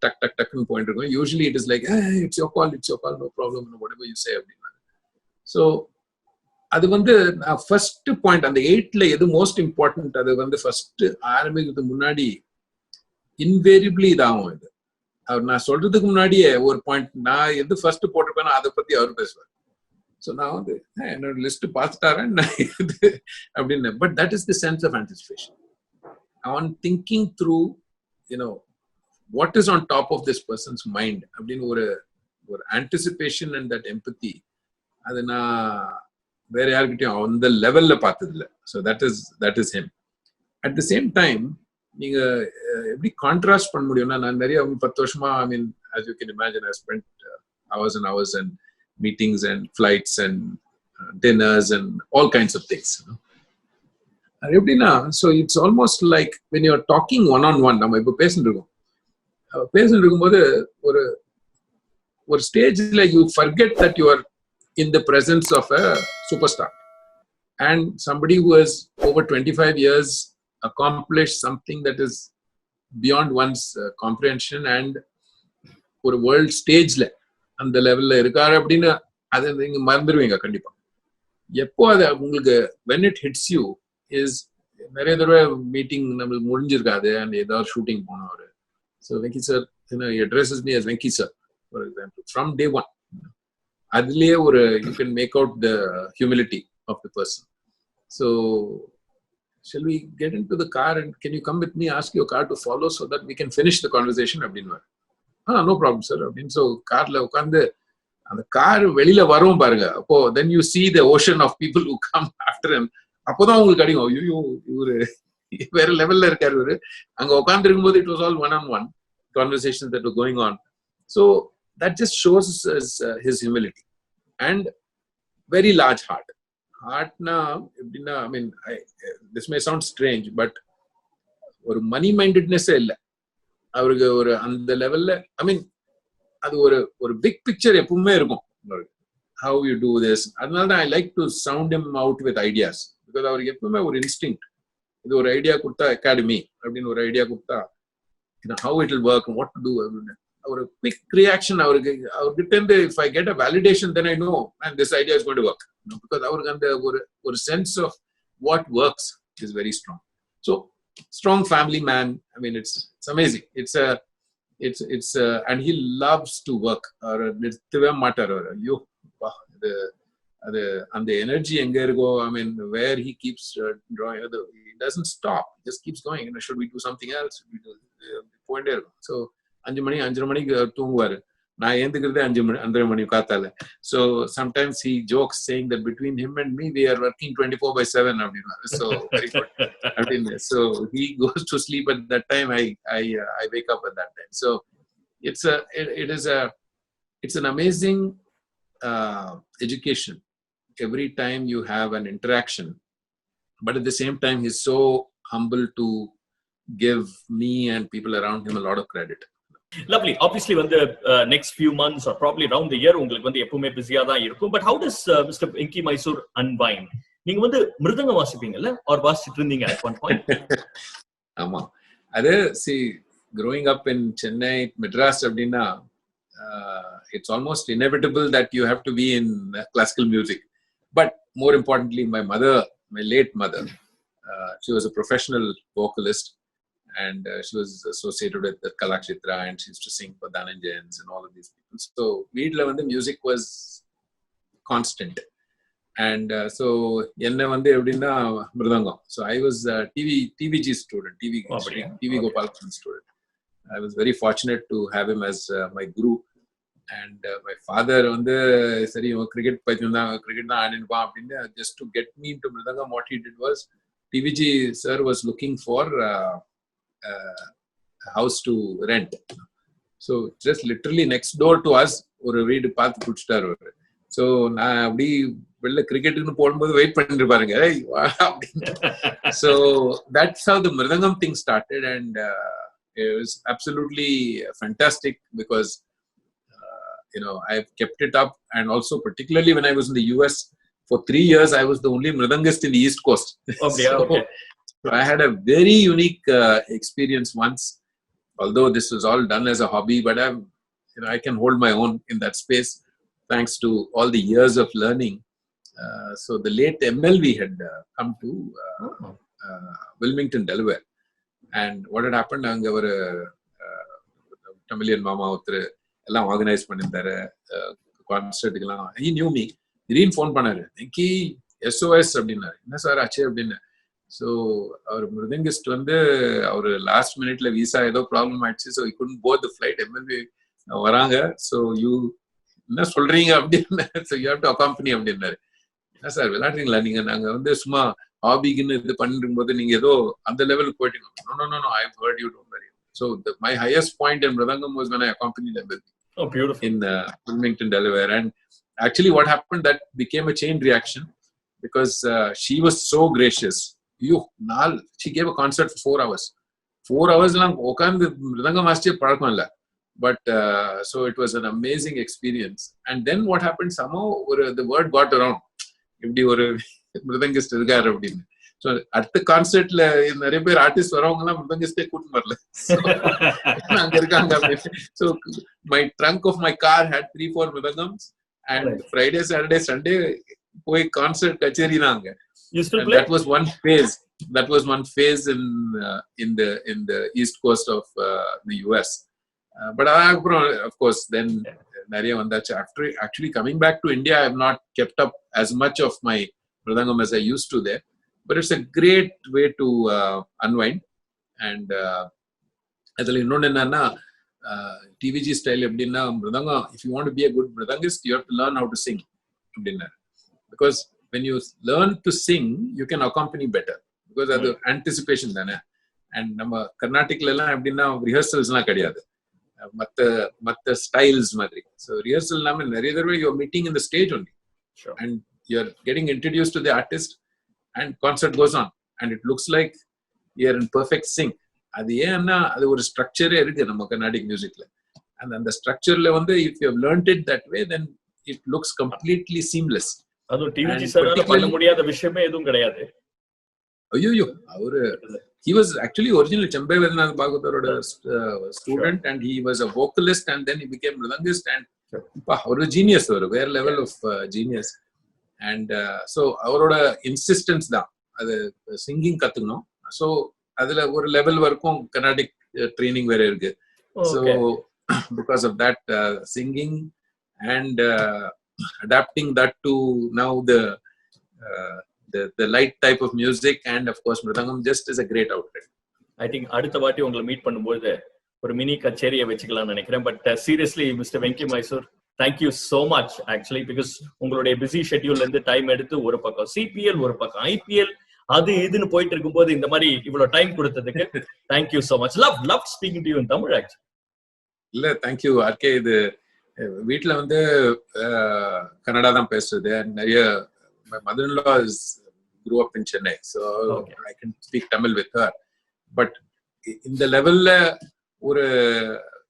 டக் டக் டக்குன்னு பாயிண்ட் இருக்கும். Usually it is like it's your call, no problem, whatever you say அப்படின்னு. ஸோ அது வந்து ஃபர்ஸ்ட் பாயிண்ட் அந்த 8ல எது மோஸ்ட் இம்பார்ட்டன்ட், அது வந்து ஃபர்ஸ்ட் ஆரம்பிக்கிறதுக்கு முன்னாடி இன்வேரியபிளி இதாகும். இது அவர் நான் சொல்றதுக்கு முன்னாடியே ஒரு பாயிண்ட் நான் எது ஃபர்ஸ்ட் போட்டிருப்பேனோ அதை பத்தி அவர் பேசுவார். ஸோ நான் வந்து என்னோட லிஸ்ட் பார்த்துட்டாரேன் அப்படின்னு. But that is the sense of anticipation. On thinking through what is on top of this person's mind அப்படின்னு ஒரு ஆன்டிசிபேஷன் அண்ட் தட் எம்பத்தி, அது நான் வேற யாருக்கிட்டையும் அந்த லெவல்ல பார்த்தது இல்லை. So that is him. At the same time நீங்க எப்படி கான்ட்ராஸ்ட் பண்ண முடியும்னா, நான் நிறைய 10 வருஷமா as you can imagine, I spent hours and hours and meetings and flights and dinners and all kinds of things. அது எப்படின்னா, so it's almost like when you're talking one on one, நம்ம இப்போ பேசிட்டு இருக்கும்போது ஒரு ஸ்டேஜ்ல you forget that you are in the presence of a superstar and somebody who has over 25 years accomplished something that is beyond one's comprehension and ஒரு world ஸ்டேஜ்ல அந்த லெவல்ல இருக்காரு அப்படின்னு அதை நீங்க மறந்துடுவீங்க கண்டிப்பா. எப்போ அது உங்களுக்கு when it hits you is நிறைய தடவை மீட்டிங் நம்மளுக்கு முடிஞ்சிருக்காது and ஏதாவது ஷூட்டிங் போனவர். So Venky sir he addresses me as Venky sir, for example, from day one. அதுலயே ஒரு you can make out the humility of the person. So shall we get into the car and can you come with me, ask your car to follow so that we can finish the conversation அப்படின்னு. No problem sir அப்படின்னு. So கார்ல உட்காந்து அந்த car வெளியில வரும் பாருங்க, அப்போ then you see the ocean of people who come after him. அப்போதான் உங்களுக்கு அடிக்கும், ஐயோ இவரு வேற லெவல்ல இருக்காரு இவரு. அங்க உட்கார்ந்து இருக்கும்போது it was all one-on-one conversations that were going on. So that just shows his humility and very large heart. Heartna எப்படின்னா, this may sound strange, but ஒரு மணி மைண்டட்னஸே இல்லை அவருக்கு. ஒரு அந்த லெவல்ல அது ஒரு பிக் பிக்சர் எப்பவுமே இருக்கும். how you do this. அதனால தான் I like to sound him out with ideas, because அவருக்கு எப்பவுமே ஒரு இன்ஸ்டிங்க்ட். இது ஒரு ஐடியா கொடுத்தா அகாடமி அப்படின்னு ஒரு ஐடியா கொடுத்தா how it will work and what to do அப்படின்னு ஒரு quick reaction அவர்கிட்ட இருந்து if I get a validation then I know and this idea is going to work, because அவருக்கு அந்த ஒரு sense of what works is very strong. So strong family man. It's amazing. It's and he loves to work. நிறுத்தவே மாட்டார் அவர். ஐயோ அது அந்த energy எங்க இருக்கோ, where he keeps drawing, he doesn't stop, he just keeps going. Should we do something else, போயிட்டே இருக்கும். So 5:30 மணிக்கு தூங்குவாரு. நான் ஏந்துக்கிறதே 5:30 காத்தால. So sometimes he jokes saying that between him and me we are working 24/7 அப்படின்னு. So very good அப்படின்னு. So he goes to sleep at that time, I wake up at that time. So it's an amazing education every time you have an interaction, but at the same time he's so humble to give me and people around him a lot of credit. Lovely. Obviously when the next few months or probably around the year உங்களுக்கு வந்து எப்பவுமே பிஸியா தான் இருக்கும். But how does Mr. Venky Mysore unwind? நீங்க வந்து மிருதங்கம் வாசிப்பீங்கல்ல, or வாசிச்சிட்டு இருந்தீங்க at one point? ஆமா, அது see growing up in Chennai, Madras அப்படின்னா it's almost inevitable that you have to be in classical music. But more importantly, my late mother, she was a professional vocalist and she was associated with the Kalakshitra and she used to sing for Dhananjayans and all of these people. So veedla vande music was constant And so என்ன வந்து எப்படின்னா மிருதங்கம். So I was a TVG student, TV Gopalakrishnan student. I was very fortunate to have him as my guru. And my father வந்து சரி cricket பைத்தியம் தான், cricket தான் ஆடினுப்பான் அப்படின்னு, just to get me into mridangam, what he did was TVG sir was looking for a house to rent. So just literally next door to us ஒரு வீடு பார்த்து குடிச்சிட்டாரு. So நான் அப்படி வெளில கிரிக்கெட்டுன்னு போடும்போது வெயிட் பண்ணிட்டு பாருங்க அப்படின்னு. So that's how the mridangam thing started. And it was absolutely fantastic because I've kept it up. And also particularly when I was in the US for 3 years, I was the only mridangist in the East Coast. So I had a very unique experience once, although this was all done as a hobby, but I can hold my own in that space thanks to all the years of learning. So the late MLV had come to Wilmington, Delaware. And what had happened, அங்க ஒரு தமிழியன் மாமா ஒருத்தர் எல்லாம் organise பண்ணியிருந்தாரு கான்சர்ட்டுக்கெல்லாம். he knew me. திடீர்னு phone பண்ணாரு, Venky SOS அப்படின்னாரு. என்ன சார் ஆச்சு அப்படின்னு. ஸோ அவர் மிருதங்கிஸ்ட் வந்து அவர் லாஸ்ட் மினிட்ல விசா ஏதோ ப்ராப்ளம் ஆயிடுச்சு. So he couldn't board the flight. MLV வராங்க. ஸோ என்ன சொல்றீங்க அப்படின்னு. So you have to accompany அப்படின்னாரு. என்ன சார் விளையாடுறீங்களா நீங்க? நாங்க வந்து சும்மா ஹாபிக்குன்னு இது பண்ணிருக்கும் போது நீங்க ஏதோ அந்த லெவலுக்கு போயிட்டீங்க. No, I've heard you, don't worry. So my highest point in Mridangam was when I accompanied them in Wilmington, Delaware. And actually what happened, that became a chain reaction because she was so gracious. She gave a concert for 4 hours. 4 hours lang okand Mridangam master palakkam illa. But so it was an amazing experience. And then what happened, somehow the word got around. இப்படி ஒரு மிருதங்கிஸ்ட் இருக்காரு அப்படின்னு. So அடுத்த கான்சர்ட்ல நிறைய பேர் artist வரவங்க எல்லாம் மிருதங்கிஸ்டே கூட்டிட்டு வரல, அங்க இருக்காங்க அப்படின்னு. So my trunk of my car had 3-4 மிருதங்கம்ஸ். அண்ட் ஃப்ரைடே சாட்டர்டே சண்டே போய் கான்சர்ட் கச்சேரி தான் அங்க. That was one phase in the east coast of the US. But of course then நிறைய வந்தாச்சு. After actually coming back to India, I have not kept up as much of my mridangam as I used to there. But it's a great way to unwind. And அதில் இன்னொன்று என்னன்னா, TVG style எப்படின்னா mridangam, if you want to be a good mridangist, you have to learn how to sing அப்படின்னா. Because when you learn to sing, you can accompany better. Because அது anticipation தானே. And நம்ம கர்நாடிக்ல எல்லாம் எப்படின்னா ரிஹர்சல்ஸ்லாம் கிடையாது, மத்த styles மாதிரி. So rehearsal நாம நிறைய தடவை you are meeting in the stage only. Sure. And you are getting introduced to the artist and concert goes on and it looks like you are in perfect sync. அது ஏன்னா அது ஒரு ஸ்ட்ரக்சரே இருக்கு நம்ம கர்நாடிக் மியூசிக்ல. And அந்த ஸ்ட்ரக்சர்ல வந்து if you have learned it that way, then it looks completely seamless. அது TVG சாரால பண்ண முடியாத விஷயமே எதுவும் கிடையாது. ஐயோ அவரு he was actually originally Chambay Vedanath Bhagavatar's student. Sure. And he was a vocalist and then he became mridangist. And our genius, ஒரு வேற level of genius. And so அவரோட insistence தான் அது singing கத்துக்கணும். So அதுல ஒரு level வரைக்கும் Carnatic training வேற இருக்கு. So because of that singing and adapting that to now the light type of music, and of course mridangam just is a great outlet. I think அடுத்த வாட்டி உங்களை மீட் பண்ணும்போது ஒரு மினி கச்சேரியை வச்சுக்கலாம்னு நினைக்கிறேன். But seriously mister Venky Mysore, thank you so much actually, because உங்களுடைய busy ஷெட்யூல்ல இருந்து டைம் எடுத்து ஒரு பக்கம் சிபிஎல் ஒரு பக்கம் ஐபிஎல் அது இதுன்னு போயிட்டு இருக்கும்போது இந்த மாதிரி இவ்வளவு டைம் கொடுத்ததுக்கு thank you so much. Love speaking to you in Tamil actually. இல்ல தேங்க் யூ ஆர்கே. இது வீட்டுல வந்து கன்னடா தான் பேசுறது. நிறைய my mother-in-law grew up in Chennai, so I can speak Tamil with her. But in the level ஒரு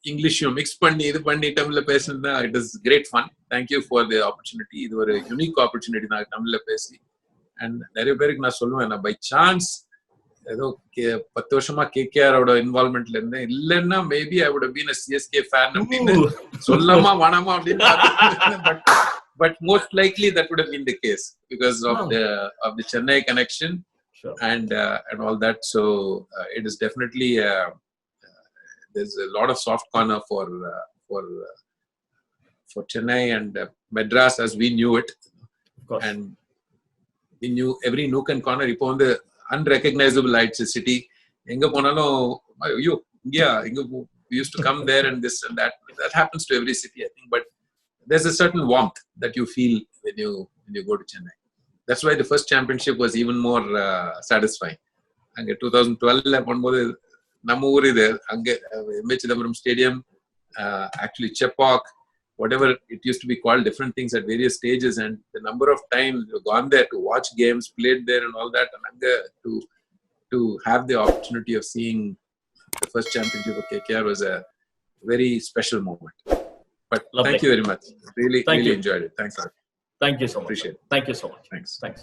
இங்கிலீஷும் மிக்ஸ் பண்ணி இது பண்ணி தமிழ்ல பேசுனா it is great fun. Thank you for the opportunity. இது ஒரு யூனிக் ஆப்பர்ச்சுனிட்டி நான் தமிழ்ல பேசி. அண்ட் நிறைய பேருக்கு நான் சொல்லுவேன், நான் பை சான்ஸ் ஏதோ 10 வருஷமா கேகேஆரோட இன்வால்வ்மெண்ட்ல இருந்தேன், இல்லைன்னா maybe I would have been a CSK fan அப்படின்னு சொல்லாமா வேணாமா அப்படின்னு. But most likely that would have been the case because of the Chennai connection. Sure. And all that. So it is definitely there's a lot of soft corner for Chennai and Madras as we knew it. Of course. And we knew every nook and corner. இப்போ வந்து unrecognizable ஆயிடுச்சு city. எங்க போனாலும் ஐயோ இங்கயா இங்க we used to come there and this and that. That happens to every city, I think. But there's a certain warmth that you feel when you go to Chennai. That's why the first championship was even more satisfying. அங்க 2012 பண்ணும்போது நம்ம ஊர் இது அங்க M A. Chidambaram stadium, actually Chepauk, whatever it used to be called, different things at various stages, and the number of times you've gone there to watch games, played there and all that, and anga to have the opportunity of seeing the first championship of KKR was a very special moment. But Lovely. Thank you very much. Really enjoyed it. Thanks. Thank you so much. Appreciate it. Thank you so much. Thanks. Thanks.